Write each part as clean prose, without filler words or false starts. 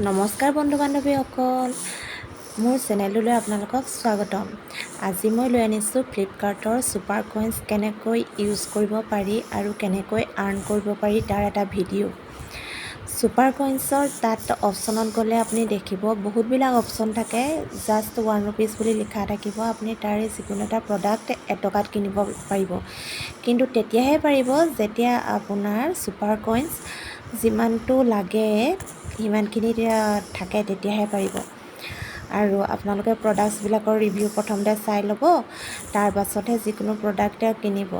নমস্কাৰ বন্ধু বান্ধৱীসকল, মোৰ চেনেলটোলৈ আপোনালোকক স্বাগতম। আজি মই লৈ আনিছোঁ ফ্লিপকাৰ্টৰ ছুপাৰ কইন্স কেনেকৈ ইউজ কৰিব পাৰি আৰু কেনেকৈ আৰ্ণ কৰিব পাৰি তাৰ এটা ভিডিঅ'। ছুপাৰ কইন্সৰ তাত অপশ্যনত গ'লে আপুনি দেখিব বহুতবিলাক অপশ্যন থাকে। জাষ্ট 1 rupees বুলি লিখা থাকিব। আপুনি তাৰে যিকোনো এটা প্ৰডাক্ট এটকাত কিনিব পাৰিব, কিন্তু তেতিয়াহে পাৰিব যেতিয়া আপোনাৰ ছুপাৰ কইন্স যিমানটো লাগে সিমানখিনি থাকে, তেতিয়াহে পাৰিব। আৰু আপোনালোকে প্ৰডাক্টছবিলাকৰ ৰিভিউ প্ৰথমতে চাই ল'ব, তাৰ পাছতহে যিকোনো প্ৰডাক্ট কিনিব।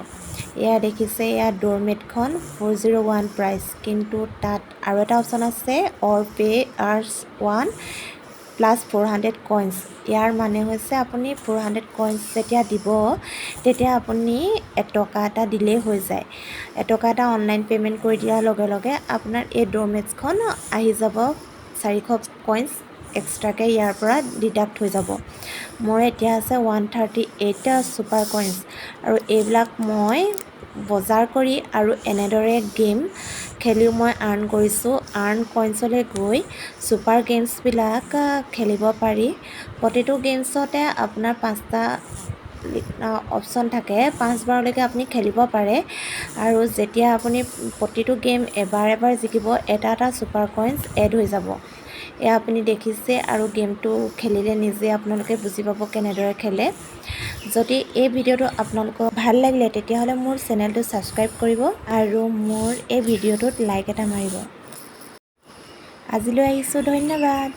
এয়া দেখিছে, এয়া ড'ৰমেটখন 401 প্ৰাইচ, কিন্তু তাত আৰু এটা অপশ্যন আছে অৰ পে আৰ্ছ 1 প্লাছ 400 কইন্স। ইয়াৰ মানে হৈছে আপুনি 400 কইন্স যেতিয়া দিব তেতিয়া আপুনি এটকা এটা দিলেই হৈ যায়। এটকা এটা অনলাইন পে'মেণ্ট কৰি দিয়াৰ লগে লগে আপোনাৰ এই ড'ৰমেটছখন আহি যাব। 400 কইন্স এক্সট্ৰাকৈ ইয়াৰ পৰা ডিডাক্ট হৈ যাব। মোৰ এতিয়া আছে 138 ছুপাৰ কইন্স, আৰু এইবিলাক মই বজাৰ কৰি আৰু এনেদৰে গেম খেলিও মই আৰ্ণ কৰিছোঁ। আৰ্ণ কইন্সলৈ গৈ ছুপাৰ গেমছবিলাক খেলিব পাৰি। প্ৰতিটো গেমছতে আপোনাৰ 5টা অপশ্যন থাকে, 5 বাৰলৈকে আপুনি খেলিব পাৰে। আৰু যেতিয়া আপুনি প্ৰতিটো গেম এবাৰ জিকিব, এটা ছুপাৰ কইন্স এড হৈ যাব। এয়া আপুনি দেখিছে, আৰু গেমটো খেলিলে নিজে আপোনালোকে বুজি পাব কেনেদৰে খেলে। যদি এই ভিডিঅ'টো আপোনালোকৰ ভাল লাগিলে তেতিয়াহ'লে মোৰ চেনেলটো ছাবস্ক্ৰাইব কৰিব আৰু মোৰ এই ভিডিঅ'টোত লাইক এটা মাৰিব। আজিলৈ আহিছোঁ, ধন্যবাদ।